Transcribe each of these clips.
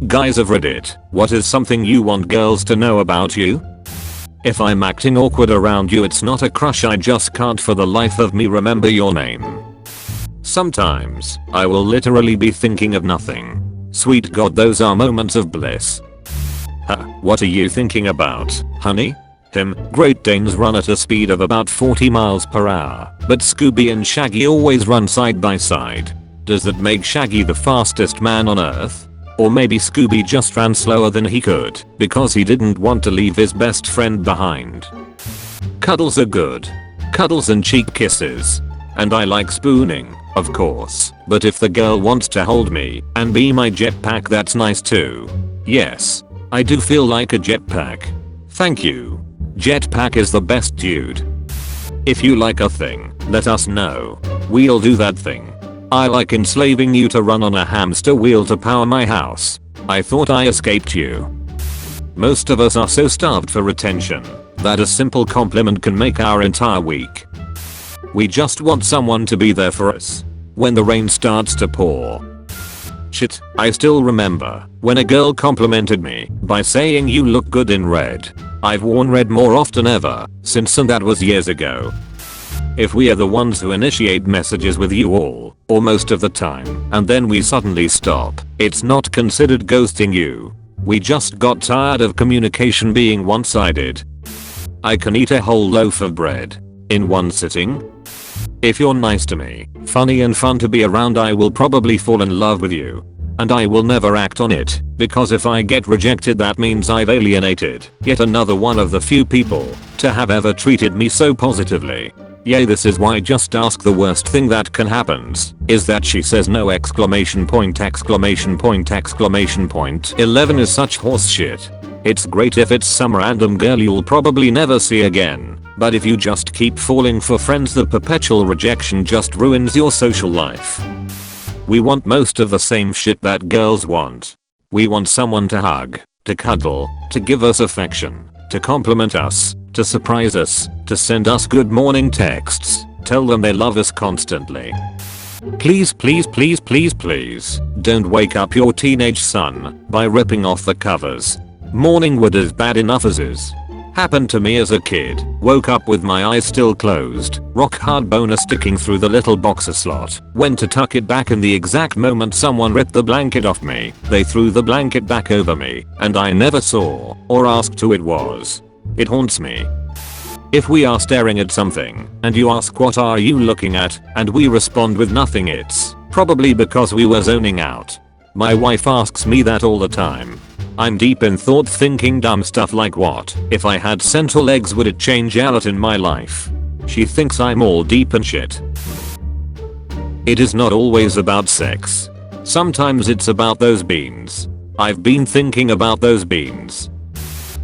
Guys of Reddit, what is something you want girls to know about you? If I'm acting awkward around you, it's not a crush, I just can't for the life of me remember your name. Sometimes, I will literally be thinking of nothing. Sweet God, those are moments of bliss. Huh, what are you thinking about, honey? Him, Great Danes run at a speed of about 40 miles per hour, but Scooby and Shaggy always run side by side. Does that make Shaggy the fastest man on earth? Or maybe Scooby just ran slower than he could, because he didn't want to leave his best friend behind. Cuddles are good. Cuddles and cheek kisses. And I like spooning, of course, but if the girl wants to hold me and be my jetpack, that's nice too. Yes, I do feel like a jetpack. Thank you. Jetpack is the best, dude. If you like a thing, let us know. We'll do that thing. I like enslaving you to run on a hamster wheel to power my house. I thought I escaped you. Most of us are so starved for attention that a simple compliment can make our entire week. We just want someone to be there for us when the rain starts to pour. Shit, I still remember when a girl complimented me by saying you look good in red. I've worn red more often ever since, and that was years ago. If we are the ones who initiate messages with you all, or most of the time, and then we suddenly stop, it's not considered ghosting you. We just got tired of communication being one-sided. I can eat a whole loaf of bread in one sitting. If you're nice to me, funny and fun to be around, I will probably fall in love with you. And I will never act on it, because if I get rejected, that means I've alienated yet another one of the few people to have ever treated me so positively. Yay, this is why just ask, the worst thing that can happen is that she says no! 11 is such horse shit. It's great if it's some random girl you'll probably never see again, but if you just keep falling for friends, the perpetual rejection just ruins your social life. We want most of the same shit that girls want. We want someone to hug, to cuddle, to give us affection, to compliment us, to surprise us, to send us good morning texts, tell them they love us constantly. Please, please, please, please, please, don't wake up your teenage son by ripping off the covers. Morning wood is bad enough as is. Happened to me as a kid. Woke up with my eyes still closed, rock hard boner sticking through the little boxer slot. Went to tuck it back, in the exact moment someone ripped the blanket off me, they threw the blanket back over me, and I never saw or asked who it was. It haunts me. If we are staring at something and you ask what are you looking at, and we respond with nothing, it's probably because we were zoning out. My wife asks me that all the time. I'm deep in thought, thinking dumb stuff like, what if I had central legs, would it change a lot in my life? She thinks I'm all deep in shit. It is not always about sex. Sometimes it's about those beans. I've been thinking about those beans.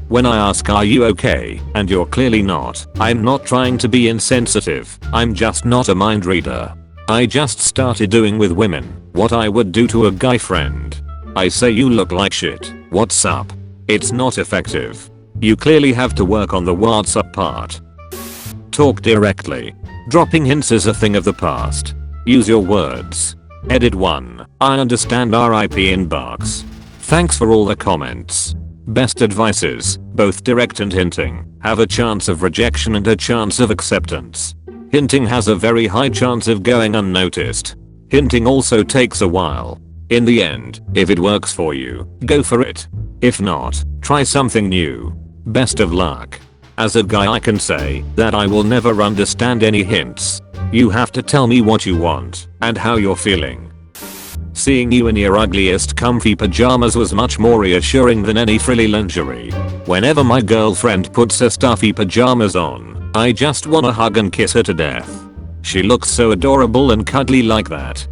When I ask are you okay, and you're clearly not, I'm not trying to be insensitive, I'm just not a mind reader. I just started doing with women what I would do to a guy friend. I say you look like shit, what's up? It's not effective. You clearly have to work on the what's up part. Talk directly. Dropping hints is a thing of the past. Use your words. Edit 1. I understand RIP inbox. Thanks for all the comments. Best advices, both direct and hinting, have a chance of rejection and a chance of acceptance. Hinting has a very high chance of going unnoticed. Hinting also takes a while. In the end, if it works for you, go for it. If not, try something new. Best of luck. As a guy, I can say that I will never understand any hints. You have to tell me what you want and how you're feeling. Seeing you in your ugliest comfy pajamas was much more reassuring than any frilly lingerie. Whenever my girlfriend puts her stuffy pajamas on, I just wanna hug and kiss her to death. She looks so adorable and cuddly like that.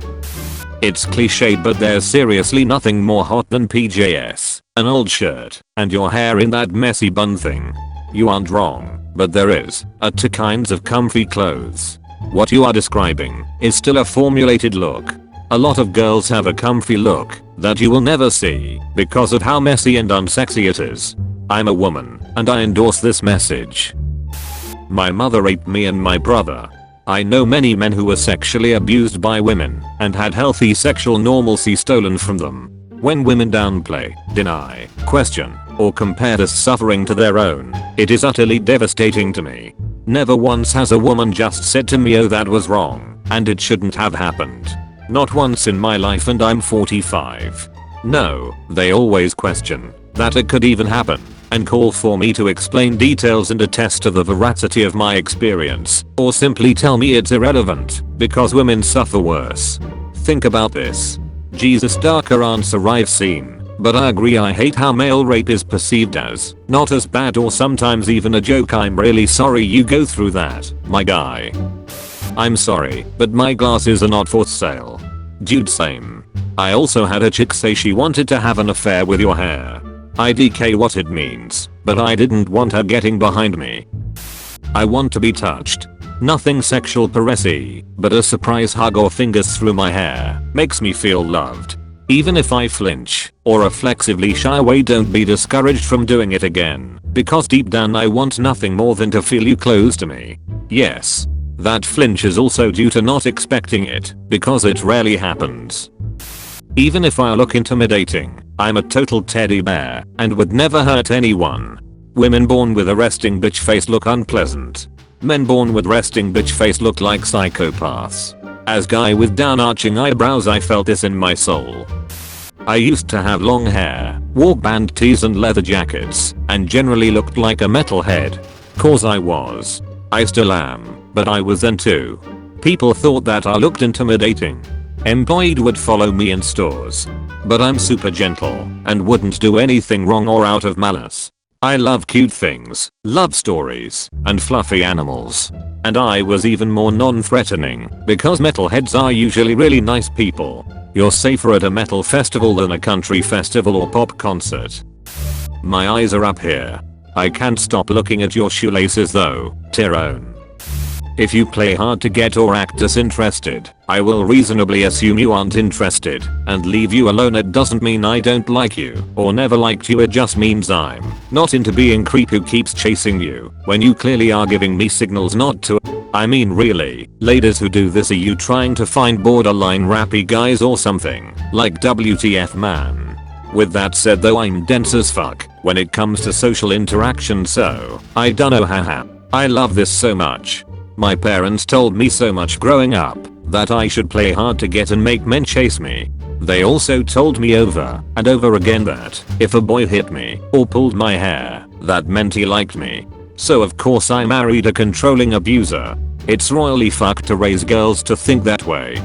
It's cliched, but there's seriously nothing more hot than PJs, an old shirt, and your hair in that messy bun thing. You aren't wrong, but there is two kinds of comfy clothes. What you are describing is still a formulated look. A lot of girls have a comfy look that you will never see because of how messy and unsexy it is. I'm a woman, and I endorse this message. My mother raped me and my brother. I know many men who were sexually abused by women and had healthy sexual normalcy stolen from them. When women downplay, deny, question, or compare this suffering to their own, it is utterly devastating to me. Never once has a woman just said to me, oh, that was wrong, and it shouldn't have happened. Not once in my life, and I'm 45. No, they always question that it could even happen and call for me to explain details and attest to the veracity of my experience, or simply tell me it's irrelevant because women suffer worse. Think about this. Jesus, darker answer I've seen, but I agree. I hate how male rape is perceived as not as bad or sometimes even a joke. I'm really sorry you go through that, my guy. I'm sorry, but my glasses are not for sale. Dude, same. I also had a chick say she wanted to have an affair with your hair. IDK what it means, but I didn't want her getting behind me. I want to be touched. Nothing sexual caressy, but a surprise hug or fingers through my hair makes me feel loved. Even if I flinch or reflexively shy away, don't be discouraged from doing it again, because deep down I want nothing more than to feel you close to me. Yes, that flinch is also due to not expecting it, because it rarely happens. Even if I look intimidating, I'm a total teddy bear and would never hurt anyone. Women born with a resting bitch face look unpleasant. Men born with resting bitch face look like psychopaths. As guy with down arching eyebrows, I felt this in my soul. I used to have long hair, wore band tees and leather jackets, and generally looked like a metalhead. Cause I was. I still am, but I was then too. People thought that I looked intimidating. Employed would follow me in stores. But I'm super gentle and wouldn't do anything wrong or out of malice. I love cute things, love stories, and fluffy animals. And I was even more non-threatening because metalheads are usually really nice people. You're safer at a metal festival than a country festival or pop concert. My eyes are up here. I can't stop looking at your shoelaces though, Tyrone. If you play hard to get or act disinterested, I will reasonably assume you aren't interested and leave you alone. It doesn't mean I don't like you or never liked you, it just means I'm not into being creep who keeps chasing you when you clearly are giving me signals not to. I mean, really, ladies who do this, are you trying to find borderline rappy guys or something? Like WTF, man. With that said though, I'm dense as fuck when it comes to social interaction, so I dunno, haha. I love this so much. My parents told me so much growing up that I should play hard to get and make men chase me. They also told me over and over again that if a boy hit me or pulled my hair, that meant he liked me. So of course I married a controlling abuser. It's royally fucked to raise girls to think that way.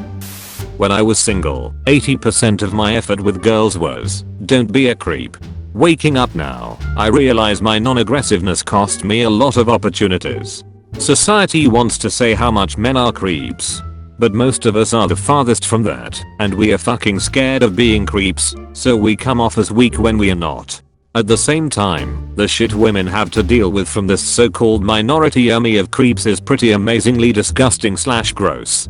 When I was single, 80% of my effort with girls was, don't be a creep. Waking up now, I realize my non-aggressiveness cost me a lot of opportunities. Society wants to say how much men are creeps, but most of us are the farthest from that, and we are fucking scared of being creeps, so we come off as weak when we are not. At the same time, the shit women have to deal with from this so-called minority army of creeps is pretty amazingly disgusting / gross.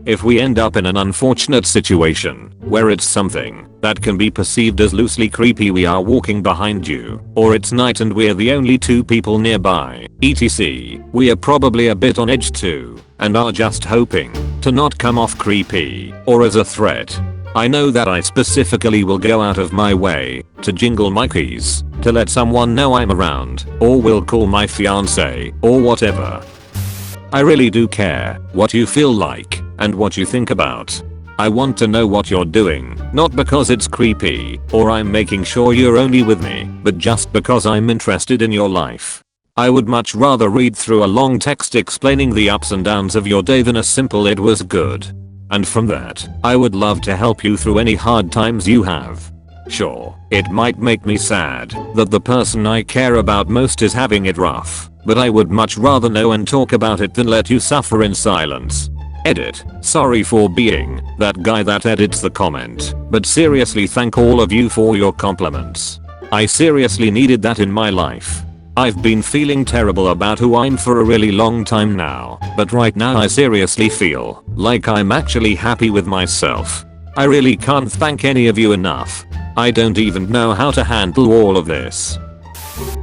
If we end up in an unfortunate situation where it's something that can be perceived as loosely creepy, we are walking behind you, or it's night and we're the only two people nearby, etc., we are probably a bit on edge too, and are just hoping to not come off creepy or as a threat. I know that I specifically will go out of my way to jingle my keys to let someone know I'm around, or will call my fiance or whatever. I really do care what you feel like and what you think about. I want to know what you're doing, not because it's creepy or I'm making sure you're only with me, but just because I'm interested in your life. I would much rather read through a long text explaining the ups and downs of your day than a simple "it was good." And from that, I would love to help you through any hard times you have. Sure, it might make me sad that the person I care about most is having it rough, but I would much rather know and talk about it than let you suffer in silence. Edit. Sorry for being that guy that edits the comment, but seriously thank all of you for your compliments. I seriously needed that in my life. I've been feeling terrible about who I'm for a really long time now, but right now I seriously feel like I'm actually happy with myself. I really can't thank any of you enough. I don't even know how to handle all of this.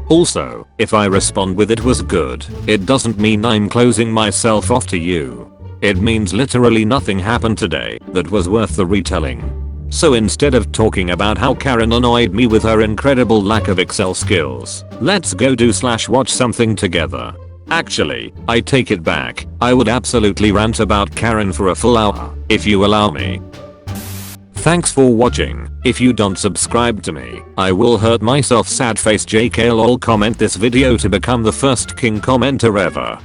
Also, if I respond with "it was good," it doesn't mean I'm closing myself off to you. It means literally nothing happened today that was worth the retelling. So instead of talking about how Karen annoyed me with her incredible lack of Excel skills, let's go do/watch something together. Actually, I take it back. I would absolutely rant about Karen for a full hour, if you allow me. Thanks for watching. If you don't subscribe to me, I will hurt myself sad face JK lol. Comment this video to become the first king commenter ever.